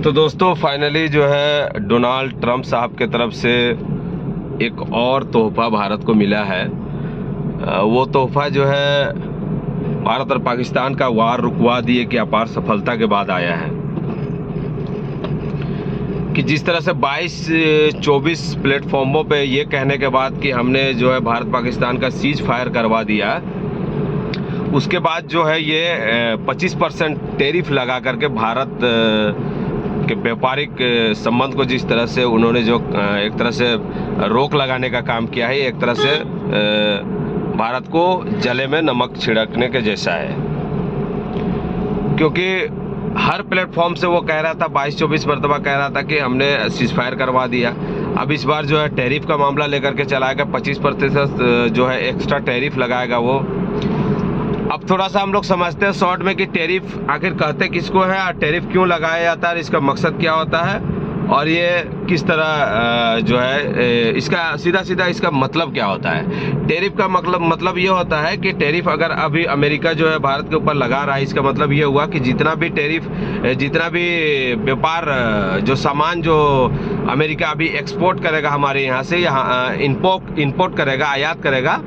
तो दोस्तों फाइनली जो है डोनाल्ड ट्रंप साहब के तरफ से एक और तोहफा भारत को मिला है। वो तोहफा जो है भारत और पाकिस्तान का वार रुकवा दिए की अपार सफलता के बाद आया है कि जिस तरह से 22-24 प्लेटफॉर्मों पे ये कहने के बाद कि हमने जो है भारत पाकिस्तान का सीज फायर करवा दिया, उसके बाद जो है ये 25% टैरिफ लगा करके भारत के व्यापारिक संबंध को जिस तरह से उन्होंने जो एक तरह से रोक लगाने का काम किया है, एक तरह से भारत को जले में नमक छिड़कने के जैसा है। क्योंकि हर प्लेटफॉर्म से वो कह रहा था, 22-24 मरतबा कह रहा था कि हमने सीज फायर करवा दिया। अब इस बार जो है टैरिफ का मामला लेकर के चलाएगा, 25% जो है एक्स्ट्रा टैरिफ लगाएगा वो। अब थोड़ा सा हम लोग समझते हैं शॉर्ट में कि टैरिफ आखिर कहते किसको है और टैरिफ क्यों लगाया जाता है, इसका मकसद क्या होता है और ये किस तरह जो है इसका सीधा इसका मतलब क्या होता है। टैरिफ का मतलब ये होता है कि टैरिफ अगर अभी अमेरिका जो है भारत के ऊपर लगा रहा है, इसका मतलब ये हुआ कि जितना भी टैरिफ, जितना भी व्यापार, जो सामान जो अमेरिका अभी एक्सपोर्ट करेगा हमारे यहाँ से, यहाँ इम्पोर्ट करेगा, आयात करेगा,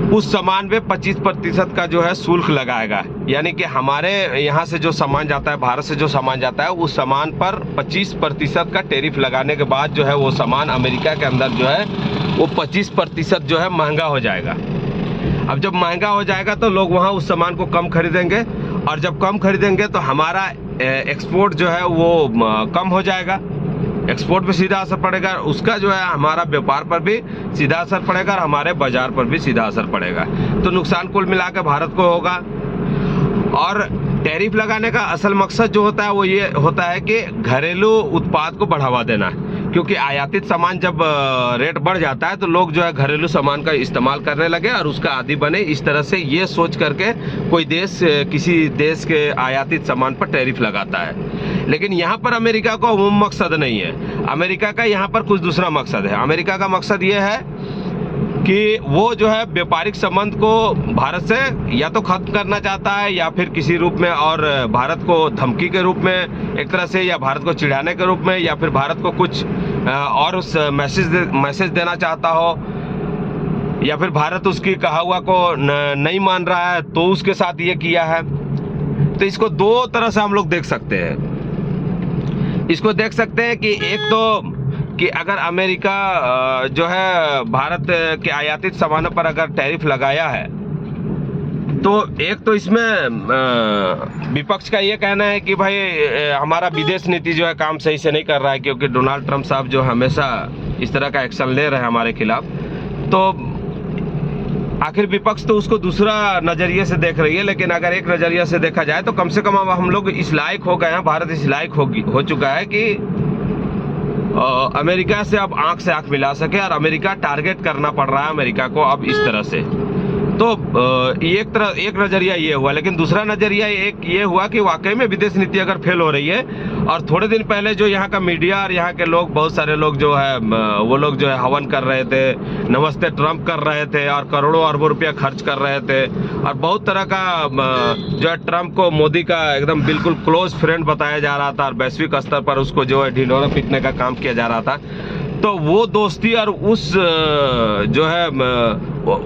उस सामान पे 25% का जो है शुल्क लगाएगा। यानी कि हमारे यहाँ से जो सामान जाता है, भारत से जो सामान जाता है, उस सामान पर 25% का टैरिफ लगाने के बाद जो है वो सामान अमेरिका के अंदर जो है वो 25% जो है महंगा हो जाएगा। अब जब महंगा हो जाएगा तो लोग वहाँ उस सामान को कम खरीदेंगे और जब कम खरीदेंगे तो हमारा एक्सपोर्ट जो है वो कम हो जाएगा। एक्सपोर्ट पे सीधा असर पड़ेगा, उसका जो है हमारा व्यापार पर भी सीधा असर पड़ेगा और हमारे बाजार पर भी सीधा असर पड़ेगा। तो नुकसान कुल मिला के भारत को होगा। और टैरिफ लगाने का असल मकसद जो होता है वो ये होता है कि घरेलू उत्पाद को बढ़ावा देना, क्योंकि आयातित सामान जब रेट बढ़ जाता है तो लोग जो है घरेलू सामान का इस्तेमाल करने लगे और उसका आदी बने। इस तरह से ये सोच करके कोई देश किसी देश के आयातित सामान पर टैरिफ लगाता है। लेकिन यहाँ पर अमेरिका का वो मकसद नहीं है। अमेरिका का यहाँ पर कुछ दूसरा मकसद है। अमेरिका का मकसद ये है कि वो जो है व्यापारिक संबंध को भारत से या तो खत्म करना चाहता है या फिर किसी रूप में, और भारत को धमकी के रूप में एक तरह से, या भारत को चिढ़ाने के रूप में, या फिर भारत को कुछ और उस मैसेज देना चाहता हो, या फिर भारत उसकी कहा हुआ को नहीं मान रहा है तो उसके साथ ये किया है। तो इसको दो तरह से हम लोग देख सकते हैं। इसको देख सकते हैं कि एक तो कि अगर अमेरिका जो है भारत के आयातित सामानों पर अगर टैरिफ लगाया है तो एक तो इसमें विपक्ष का ये कहना है कि भाई हमारा विदेश नीति जो है काम सही से नहीं कर रहा है, क्योंकि डोनाल्ड ट्रंप साहब जो हमेशा इस तरह का एक्शन ले रहे हैं हमारे खिलाफ। तो आखिर विपक्ष तो उसको दूसरा नज़रिए से देख रही है, लेकिन अगर एक नज़रिए से देखा जाए तो कम से कम अब हम लोग इस लायक हो गए हैं, भारत इस लायक हो चुका है कि अमेरिका से अब आंख से आंख मिला सके, और अमेरिका टारगेट करना पड़ रहा है अमेरिका को अब इस तरह से। तो एक नज़रिया ये हुआ, लेकिन दूसरा नज़रिया एक ये हुआ कि वाकई में विदेश नीति अगर फेल हो रही है, और थोड़े दिन पहले जो यहाँ का मीडिया और यहाँ के लोग, बहुत सारे लोग जो है वो लोग जो है हवन कर रहे थे, नमस्ते ट्रंप कर रहे थे और करोड़ों अरबों रुपया खर्च कर रहे थे, और बहुत तरह का जो है ट्रंप को मोदी का एकदम बिल्कुल क्लोज फ्रेंड बताया जा रहा था और वैश्विक स्तर पर उसको जो है ढिंढोरा पीटने का काम किया जा रहा था। तो वो दोस्ती और उस जो है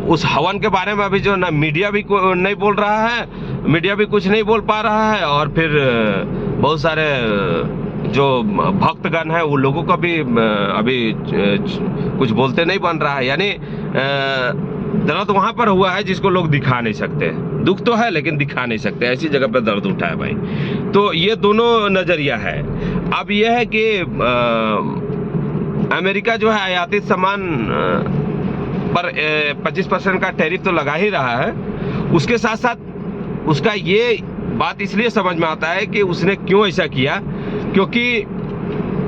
उस हवन के बारे में अभी जो ना मीडिया भी नहीं बोल रहा है, मीडिया भी कुछ नहीं बोल पा रहा है, और फिर बहुत सारे जो भक्तगण हैं वो लोगों को भी अभी कुछ बोलते नहीं बन रहा है। यानी दर्द वहाँ पर हुआ है जिसको लोग दिखा नहीं सकते। दुख तो है लेकिन दिखा नहीं सकते, ऐसी जगह पे दर्द उठा है भाई। तो ये दोनों नज़रिया है। अब यह है कि अमेरिका जो है आयातित सामान पर 25% का टैरिफ तो लगा ही रहा है, उसके साथ साथ उसका ये बात इसलिए समझ में आता है कि उसने क्यों ऐसा किया, क्योंकि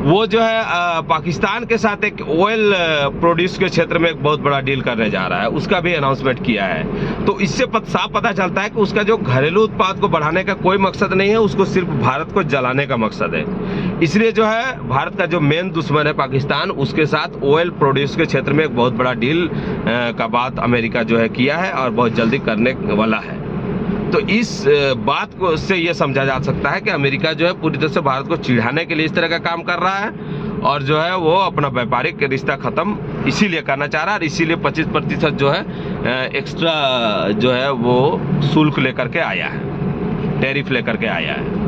वो जो है पाकिस्तान के साथ एक ऑयल प्रोड्यूस के क्षेत्र में एक बहुत बड़ा डील करने जा रहा है, उसका भी अनाउंसमेंट किया है। तो इससे साफ पता चलता है कि उसका जो घरेलू उत्पाद को बढ़ाने का कोई मकसद नहीं है, उसको सिर्फ भारत को जलाने का मकसद है। इसलिए जो है भारत का जो मेन दुश्मन है पाकिस्तान, उसके साथ ऑयल प्रोड्यूस के क्षेत्र में एक बहुत बड़ा डील का बात अमेरिका जो है किया है और बहुत जल्दी करने वाला है। तो इस बात को से ये समझा जा सकता है कि अमेरिका जो है पूरी तरह से भारत को चिढ़ाने के लिए इस तरह का काम कर रहा है, और जो है वो अपना व्यापारिक रिश्ता ख़त्म इसीलिए करना चाह रहा है, और इसीलिए 25% जो है एक्स्ट्रा जो है वो शुल्क लेकर के आया है, टैरिफ लेकर के आया है।